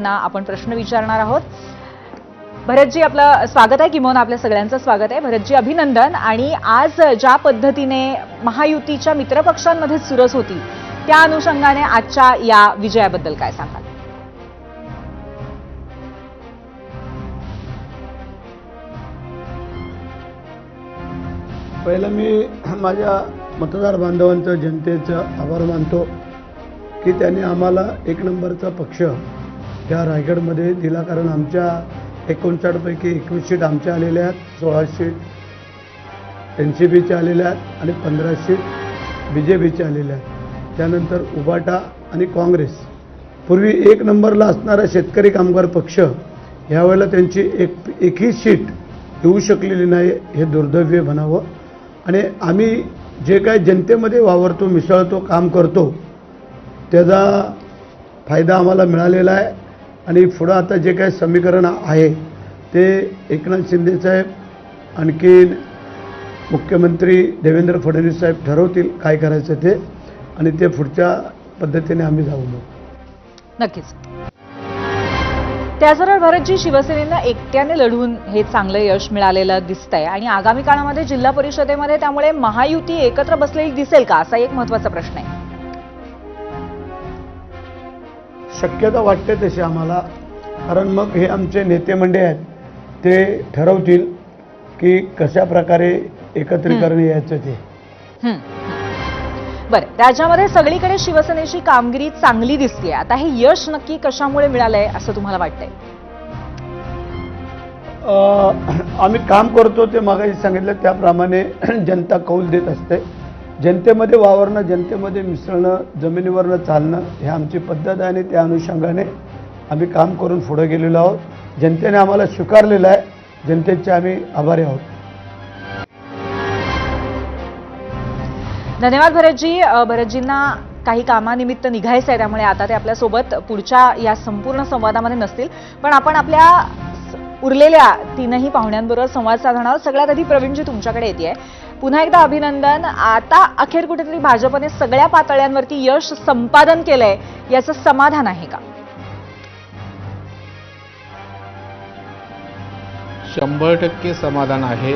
ना आपण प्रश्न विचारणार आहोत। भरतजी, आपलं स्वागत आहे, किंवा आपल्या सगळ्यांचं स्वागत आहे। भरतजी, अभिनंदन। आणि आज ज्या पद्धतीने महायुतीच्या मित्रपक्षांमध्ये चुरस होती, त्या अनुषंगाने आजच्या या विजयाबद्दल काय सांगाल? पहिलं मी माझ्या मतदार बांधवांचं, जनतेचं आभार मानतो की त्यांनी आम्हाला एक नंबरचा पक्ष या रायगडमध्ये दिला। कारण आमच्या 59 पैकी 21 सीट आमच्या आलेल्या आहेत, 16 सीट NCPच्या आलेल्या आहेत आणि 15 सीट BJPच्या आलेल्या आहेत। त्यानंतर उबाटा आणि काँग्रेस, पूर्वी एक नंबरला असणारा शेतकरी कामगार पक्ष यावेळेला त्यांची एकही सीट येऊ शकलेली नाही, हे दुर्दैवी म्हणावं। आणि आम्ही जे काही जनतेमध्ये वावरतो, मिसळतो, काम करतो, त्याचा फायदा आम्हाला मिळालेला आहे। आणि पुढं आता जे काही समीकरण आहे ते एकनाथ शिंदे साहेब, आणखीन मुख्यमंत्री देवेंद्र फडणवीस साहेब ठरवतील काय करायचं ते, आणि ते पुढच्या पद्धतीने आम्ही जाऊ मग। नक्कीच। त्याचबरोबर भरतजी, शिवसेनेनं एकट्याने लढून हे चांगलं यश मिळालेलं दिसतंय आणि आगामी काळामध्ये जिल्हा परिषदेमध्ये त्यामुळे महायुती एकत्र बसलेली दिसेल का, असा एक महत्त्वाचा प्रश्न आहे। शक्यता वाटते तशी आम्हाला, कारण मग हे आमचे नेते मंडळी आहेत, ते ठरवतील की कशा प्रकारे एकत्रीकरण यायचं ते। बरं, राज्यामध्ये सगळीकडे शिवसेनेची कामगिरी चांगली दिसते। आता हे यश नक्की कशामुळे मिळालंय असं तुम्हाला वाटतंय? आम्ही काम करतो ते मागाशी सांगितलं त्याप्रमाणे जनता कौल देत असते। जनतेमध्ये वावरणं, जनतेमध्ये मिसळणं, जमिनीवरनं चालणं हे आमची पद्धत आहे आणि त्या अनुषंगाने आम्ही काम करून पुढे गेलेलो आहोत। जनतेने आम्हाला स्वीकारलेलं आहे, जनतेचे आम्ही आभारी आहोत। धन्यवाद भरतजी। भरतजींना काही कामानिमित्त निघायचं आहे, त्यामुळे आता ते आपल्यासोबत पुढच्या या संपूर्ण संवादामध्ये नसतील, पण आपण आपल्या उरलेल्या तीनही पाहुण्यांबरोबर संवाद साधणार आहोत। सगळ्यात आधी प्रवीणजी, तुमच्याकडे येते। पुन्हा एकदा अभिनंदन। आता अखेर कुठेतरी भाजपने सगळ्या पातळ्यांवरती यश संपादन केलंय, याचं समाधान आहे का? 100% समाधान आहे।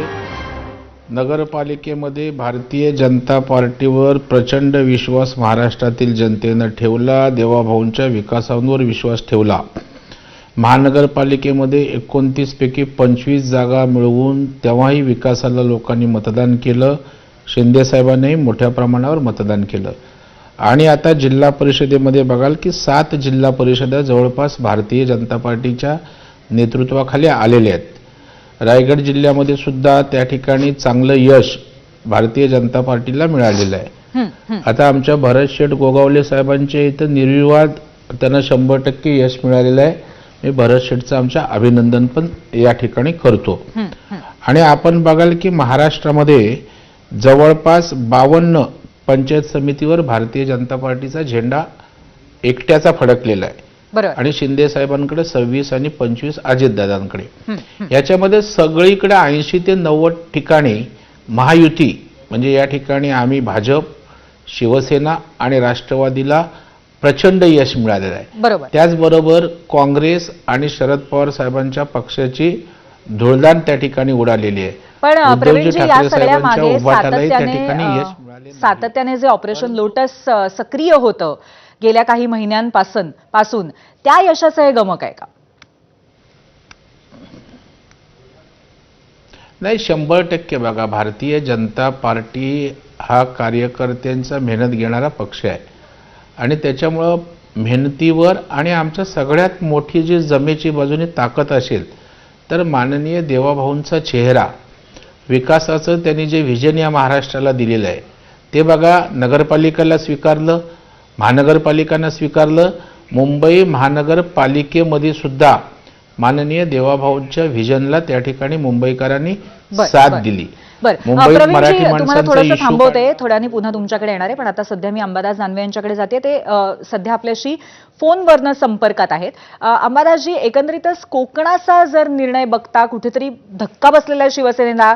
नगरपालिकेमध्ये भारतीय जनता पार्टीवर प्रचंड विश्वास महाराष्ट्रातील जनतेनं ठेवला, देवाभाऊंच्या विकासावर विश्वास ठेवला। महानगरपालिकेमध्ये 29 पैकी 25 जागा मिळवून तेव्हाही विकासाला लोकांनी मतदान केलं, शिंदे साहेबांनी मोठ्या प्रमाणावर मतदान केलं। आणि आता जिल्हा परिषदेमध्ये बघाल की 7 जिल्हा परिषदा जवळपास भारतीय जनता पार्टीच्या नेतृत्वाखाली आलेल्या आहेत। रायगड जिल्ह्यामध्ये सुद्धा त्या ठिकाणी चांगलं यश भारतीय जनता पार्टीला मिळालेलं आहे। आता आमच्या भरत शेठ गोगावले साहेबांच्या इथं निर्विवाद त्यांना 100% यश मिळालेलं आहे। मी भरत शेठचं आमच्या अभिनंदन पण या ठिकाणी करतो। आणि आपण बघाल की महाराष्ट्रामध्ये जवळपास 52 पंचायत समितीवर भारतीय जनता पार्टीचा झेंडा एकट्याचा फडकलेला आहे, आणि शिंदे साहेबांकडे 26 आणि 25 अजितदादांकडे। याच्यामध्ये सगळीकडे 80 ते 90 ठिकाणी महायुती, म्हणजे या ठिकाणी आम्ही भाजप, शिवसेना आणि राष्ट्रवादीला प्रचंड यश मिळालेलं आहे। त्याचबरोबर काँग्रेस आणि शरद पवार साहेबांच्या पक्षाची धुळदाण त्या ठिकाणी उडालेली आहे। पण प्रवीणजी, या सगळ्या मागे सातत्याने जे ऑपरेशन लोटस सक्रिय होतं गेल्या काही महिन्यांपासून, त्या यशाचं हे गमक आहे का? नाही, 100% बघा, भारतीय जनता पार्टी हा कार्यकर्त्यांचा मेहनत घेणारा पक्ष आहे, आणि त्याच्यामुळं मेहनतीवर आणि आमच्या सगळ्यात मोठी जी जमेची बाजूने ताकद असेल तर माननीय देवाभाऊंचा चेहरा, विकासाचं त्यांनी जे व्हिजन या महाराष्ट्राला दिलेलं आहे ते बघा, नगरपालिकेला स्वीकारलं, महानगरपालिकांना स्वीकारलं, मुंबई महानगरपालिकेमध्ये सुद्धा माननीय देवाभाऊंच्या व्हिजनला त्या ठिकाणी मुंबईकरांनी साथ दिली। प्रवीणजी, तुम्हाला थोडंसं थांबवते, थोड्याने पुन्हा तुमच्याकडे येणार आहे, पण आता सध्या मी अंबादास दानवे यांच्याकडे जाते। ते सध्या आपल्याशी फोनवरनं संपर्कात आहेत। अंबादासजी, एकंदरीतच कोकणाचा जर निर्णय बघता कुठेतरी धक्का बसलेला शिवसेनेला